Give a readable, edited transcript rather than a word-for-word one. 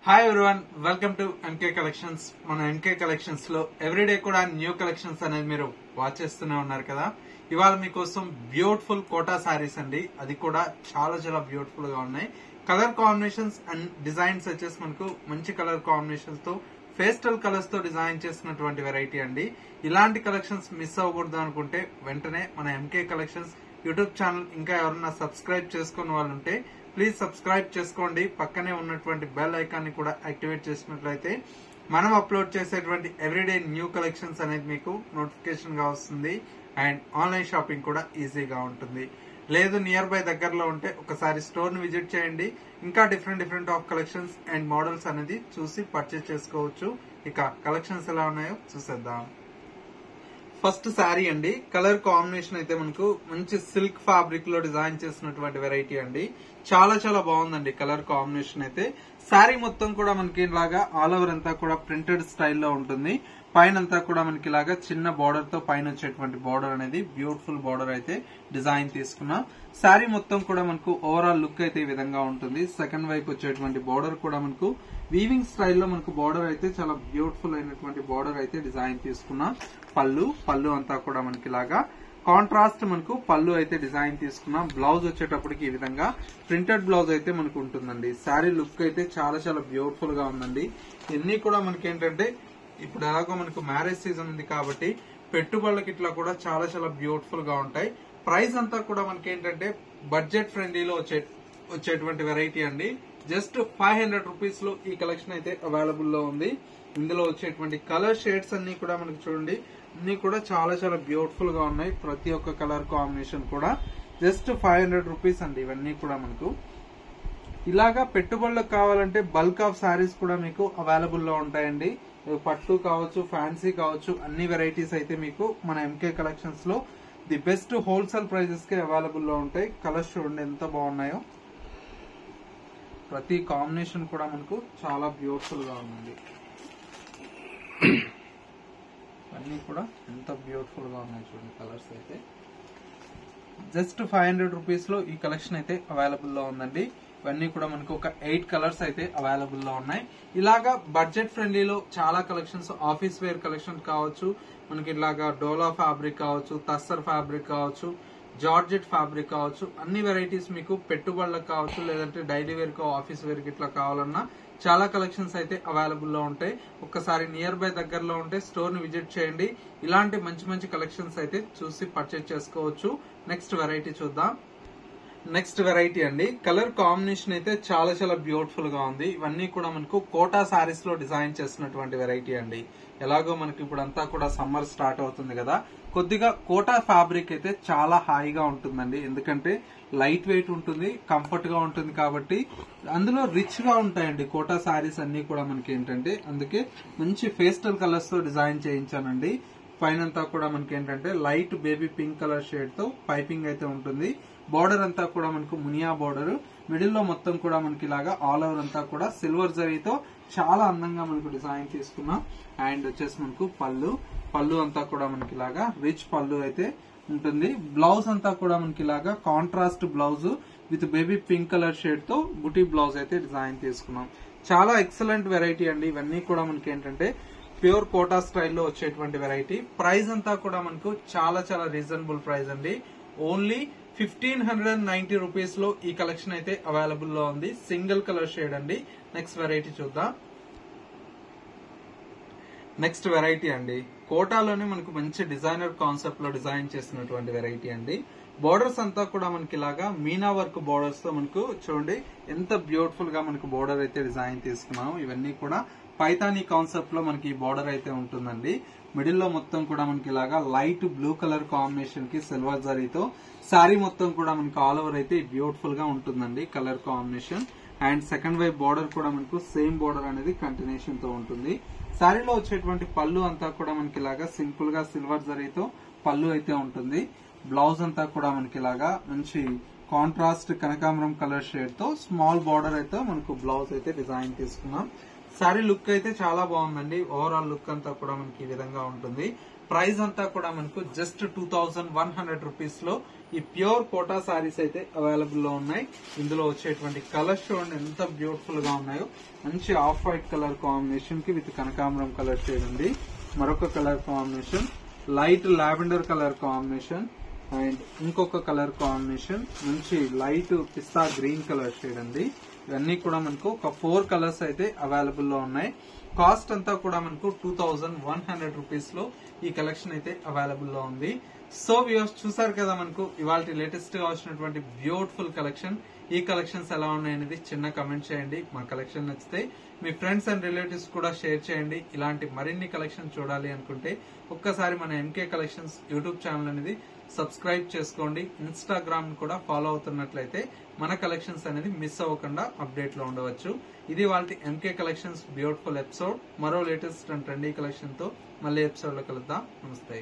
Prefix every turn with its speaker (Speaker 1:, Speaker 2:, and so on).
Speaker 1: Hi everyone, welcome to MK collections. మన MK collections లో everyday కూడా న్యూ కలెక్షన్స్ అనేది మీరు వాచ్ చేస్తూనే ఉన్నారు కదా. ఇవాళ మీకోసం బ్యూటిఫుల్ కోటా సారీస్ అండి. అది కూడా చాలా చాలా బ్యూటిఫుల్ గా ఉన్నాయి. కలర్ కాంబినేషన్స్ అండ్ డిజైన్స్ వచ్చేసి మనకు మంచి కలర్ కాంబినేషన్స్ తో పేస్టల్ కలర్స్ తో డిజైన్ చేసినటువంటి వెరైటీ అండి. ఇలాంటి కలెక్షన్స్ మిస్ అవ్వకూడదు అనుకుంటే వెంటనే మన ఎంకే కలెక్షన్స్ యూట్యూబ్ ఛానల్ ఇంకా ఎవరన్నా సబ్స్క్రైబ్ చేసుకున్న వాళ్ళు ఉంటే ప్లీజ్ సబ్స్క్రైబ్ చేసుకోండి. పక్కనే ఉన్నటువంటి బెల్ ఐకాన్ ని కూడా యాక్టివేట్ చేసినట్లయితే మనం అప్లోడ్ చేసేటువంటి ఎవ్రీడే న్యూ కలెక్షన్స్ అనేది మీకు నోటిఫికేషన్ గా వస్తుంది. అండ్ ఆన్లైన్ షాపింగ్ కూడా ఈజీగా ఉంటుంది. లేదు నియర్ బై దగ్గరలో ఉంటే ఒకసారి స్టోర్ ని విజిట్ చేయండి. ఇంకా different of collections and models అనేది చూసి పర్చేస్ చేసుకోవచ్చు. ఇక కలెక్షన్స్ ఎలా ఉన్నాయో చూసేద్దాం. ఫస్ట్ శారీ అండి. కలర్ కాంబినేషన్ అయితే మనకు మంచి సిల్క్ ఫ్యాబ్రిక్ లో డిజైన్ చేసినటువంటి వెరైటీ అండి. చాలా చాలా బాగుందండి కలర్ కాంబినేషన్ అయితే. శారీ మొత్తం కూడా మనకి ఇలాగా ఆల్ ఓవర్ అంతా కూడా ప్రింటెడ్ స్టైల్లో ఉంటుంది. పైన అంతా కూడా మనకి ఇలాగా చిన్న బార్డర్ తో పైన వచ్చేటువంటి బార్డర్ అనేది బ్యూటిఫుల్ బార్డర్ అయితే డిజైన్ తీసుకున్నాం. శారీ మొత్తం కూడా మనకు ఓవరాల్ లుక్ అయితే ఈ విధంగా ఉంటుంది. సెకండ్ వైపు వచ్చేటువంటి బార్డర్ కూడా మనకు వీవింగ్ స్టైల్లో మనకు బార్డర్ అయితే చాలా బ్యూటిఫుల్ అయినటువంటి బార్డర్ అయితే డిజైన్ తీసుకున్నాం. పళ్ళు అంతా కూడా మనకి ఇలాగా కాంట్రాస్ట్ మనకు పళ్ళు అయితే డిజైన్ తీసుకున్నాం. బ్లౌజ్ వచ్చేటప్పటికి ఈ విధంగా ప్రింటెడ్ బ్లౌజ్ అయితే మనకు ఉంటుందండి. శారీ లుక్ అయితే చాలా చాలా బ్యూటిఫుల్ గా ఉందండి. ఇవన్నీ కూడా మనకి ఏంటంటే ఇప్పుడు ఎలాగో మనకు మ్యారేజ్ సీజన్ ఉంది కాబట్టి పెట్టుబడులకి ఇట్లా కూడా చాలా చాలా బ్యూటిఫుల్ గా ఉంటాయి. ప్రైస్ అంతా కూడా మనకి ఏంటంటే బడ్జెట్ ఫ్రెండ్లీలో వచ్చేటువంటి వెరైటీ అండి. జస్ట్ 500 రూపీస్ లో ఈ కలెక్షన్ అయితే అవైలబుల్ లో ఉంది. ఇందులో వచ్చేటువంటి కలర్ షేడ్స్ అన్ని కూడా మనకు చూడండి, అన్ని కూడా చాలా చాలా బ్యూటిఫుల్ గా ఉన్నాయి. ప్రతి ఒక్క కలర్ కాంబినేషన్ కూడా జస్ట్ 500 రూపీస్ అండి. ఇవన్నీ కూడా మనకు ఇలాగా పెట్టుబడులకు కావాలంటే బల్క్ ఆఫ్ సారీస్ కూడా మీకు అవైలబుల్ లో ఉంటాయండి. పట్టు కావచ్చు, ఫ్యాన్సీ కావచ్చు, అన్ని వెరైటీస్ అయితే మీకు మన ఎంకే కలెక్షన్స్ లో ది బెస్ట్ హోల్సేల్ ప్రైజెస్ కి అవైలబుల్ లో ఉంటాయి. కలర్స్ చూడండి ఎంత బాగున్నాయో. ప్రతి కాంబినేషన్ కూడా మనకు చాలా బ్యూటిఫుల్ గా ఉంది. అన్ని కూడా ఎంత బ్యూటిఫుల్ గా ఉన్నాయి చూడండి కలర్స్ అయితే. జస్ట్ 500 రూపీస్ లో ఈ కలెక్షన్ అయితే అవైలబుల్ లో ఉందండి. ఇవన్నీ కూడా మనకు ఒక 8 కలర్స్ అయితే అవైలబుల్ లో ఉన్నాయి. ఇలాగా బడ్జెట్ ఫ్రెండ్లీలో చాలా కలెక్షన్స్, ఆఫీస్ వేర్ కలెక్షన్ కావచ్చు, మనకి ఇలాగా డోలా ఫ్యాబ్రిక్ కావచ్చు, తస్సర్ ఫ్యాబ్రిక్ కావచ్చు, జార్జెట్ ఫ్యాబ్రిక్ కావచ్చు, అన్ని వెరైటీస్ మీకు పెట్టుబడులకు కావచ్చు, లేదంటే డైలీ వేర్ కు ఆఫీస్ వేర్ కి ఇట్లా కావాలన్నా చాలా కలెక్షన్స్ అయితే అవైలబుల్ లో ఉంటాయి. ఒక్కసారి నియర్ బై దగ్గరలో ఉంటే స్టోర్ ని విజిట్ చేయండి. ఇలాంటి మంచి మంచి కలెక్షన్స్ అయితే చూసి పర్చేజ్ చేసుకోవచ్చు. నెక్స్ట్ వెరైటీ చూద్దాం. నెక్స్ట్ వెరైటీ అండి. కలర్ కాంబినేషన్ అయితే చాలా చాలా బ్యూటిఫుల్ గా ఉంది. ఇవన్నీ కూడా మనకు కోటా సారీస్ లో డిజైన్ చేసినటువంటి వెరైటీ అండి. ఎలాగో మనకి ఇప్పుడు అంతా కూడా సమ్మర్ స్టార్ట్ అవుతుంది కదా, కొద్దిగా కోటా ఫ్యాబ్రిక్ అయితే చాలా హాయిగా ఉంటుందండి. ఎందుకంటే లైట్ వెయిట్ ఉంటుంది, కంఫర్ట్ గా ఉంటుంది కాబట్టి అందులో రిచ్ గా ఉంటాయండి కోటా సారీస్ అన్ని కూడా మనకి ఏంటంటే. అందుకే మంచి పేస్టల్ కలర్స్ తో డిజైన్ చేయించానండి. పైనంతా కూడా మనకి ఏంటంటే light baby pink colour shade తో పైపింగ్ అయితే ఉంటుంది. బార్డర్ అంతా కూడా మనకు మునియా బార్డర్, మిడిల్ లో మొత్తం కూడా మనకి ఇలాగా ఆల్ ఓవర్ అంతా కూడా సిల్వర్ జరీతో చాలా అందంగా మనకు డిజైన్ తీసుకున్నాం. అండ్ వచ్చేసి మనకు పళ్ళు అంతా కూడా మనకి ఇలాగా రిచ్ పళ్ళు అయితే ఉంటుంది. బ్లౌజ్ అంతా కూడా మనకి ఇలాగా contrast blouse with baby pink colour shade తో బుటీ బ్లౌజ్ అయితే డిజైన్ తీసుకున్నాం. చాలా ఎక్సలెంట్ వెరైటీ అండి. ఇవన్నీ కూడా మనకి ఏంటంటే ప్యూర్ కోటా స్టైల్లో వచ్చేటువంటి వెరైటీ. ప్రైస్ అంతా కూడా మనకు చాలా చాలా రీజనబుల్ ప్రైస్ అండి. ఓన్లీ 1590 రూపీస్ లో ఈ కలెక్షన్ అయితే అవైలబుల్ లో ఉంది. సింగిల్ కలర్ షేడ్ అండి. నెక్స్ట్ వెరైటీ చూద్దాం. నెక్స్ట్ వెరైటీ అండి. కోటాలోనే మనకు మంచి డిజైనర్ కాన్సెప్ట్ లో డిజైన్ చేసినటువంటి వెరైటీ అండి. బోర్డర్స్ అంతా కూడా మనకి ఇలాగా మీనా వర్క్ బోర్డర్స్ తో మనకు చూడండి ఎంత బ్యూటిఫుల్ గా మనకు బోర్డర్ అయితే డిజైన్ తీసుకున్నాం. ఇవన్నీ కూడా పైతానీ కాన్సెప్ట్ లో మనకి ఈ బోర్డర్ అయితే ఉంటుందండి. మిడిల్ లో మొత్తం కూడా మనకి ఇలాగా లైట్ బ్లూ కలర్ కాంబినేషన్ కి సిల్వర్ జరీతో శారీ మొత్తం కూడా మనకి ఆల్ ఓవర్ అయితే బ్యూటిఫుల్ గా ఉంటుందండి కలర్ కాంబినేషన్. అండ్ సెకండ్ వైపు బోర్డర్ కూడా మనకు సేమ్ బోర్డర్ అనేది కంటిన్యూషన్ తో ఉంటుంది. శారీలో వచ్చేటువంటి పళ్ళు అంతా కూడా మనకి ఇలాగా సింపుల్ గా సిల్వర్ జరీతో పళ్ళు అయితే ఉంటుంది. బ్లౌజ్ అంతా కూడా మనకి ఇలాగా మంచి కాంట్రాస్ట్ కనకాంబరం కలర్ షేడ్ తో స్మాల్ బార్డర్ అయితే మనకు బ్లౌజ్ అయితే డిజైన్ తీసుకున్నాం. శారీ లుక్ అయితే చాలా బాగుందండి. ఓవరాల్ లుక్ అంతా కూడా మనకి ఈ విధంగా ఉంటుంది. ప్రైస్ అంతా కూడా మనకు జస్ట్ 2100 రూపీస్ లో ఈ ప్యూర్ కోటా సారీస్ అయితే అవైలబుల్ లో ఉన్నాయి. ఇందులో వచ్చేటువంటి కలర్స్ చూడండి ఎంత బ్యూటిఫుల్ గా ఉన్నాయో. మంచి ఆఫ్ వైట్ కలర్ కాంబినేషన్ కి విత్ కనకాంబరం కలర్ షేడ్ ఉంది. మరొక colour combination light lavender colour combination and ఇంకొక కలర్ కాంబినేషన్ మంచి లైట్ పిస్తా గ్రీన్ కలర్ షేడ్ ఉంది. ఇవన్నీ కూడా మనకు ఒక 4 కలర్స్ అయితే అవైలబుల్ లో ఉన్నాయి. కాస్ట్ అంతా కూడా మనకు 2100 రూపీస్ లో ఈ కలెక్షన్ అయితే అవైలబుల్ లో ఉంది. సో వ్యూవర్స్ చూసారు కదా మనకు ఇవాళ లేటెస్ట్ గా వచ్చినటువంటి బ్యూటిఫుల్ కలెక్షన్. ఈ కలెక్షన్స్ ఎలా ఉన్నాయనేది చిన్న కమెంట్ చేయండి. మా కలెక్షన్ నచ్చితే మీ ఫ్రెండ్స్ అండ్ రిలేటివ్స్ కూడా షేర్ చేయండి. ఇలాంటి మరిన్ని కలెక్షన్ చూడాలి అనుకుంటే ఒక్కసారి మన ఎంకే కలెక్షన్స్ యూట్యూబ్ ఛానల్ అనేది సబ్స్క్రైబ్ చేసుకోండి. ఇన్స్టాగ్రామ్ కూడా ఫాలో అవుతున్నట్లయితే మన కలెక్షన్స్ అనేది మిస్ అవ్వకుండా అప్డేట్ లో ఉండవచ్చు. ఇది వాళ్ళ ఎంకే కలెక్షన్స్ బ్యూటిఫుల్ ఎపిసోడ్. మరో లేటెస్ట్ అండ్ ట్రెండీ కలెక్షన్ తో మళ్ళీ ఎపిసోడ్ లో కలుద్దాం. నమస్తే.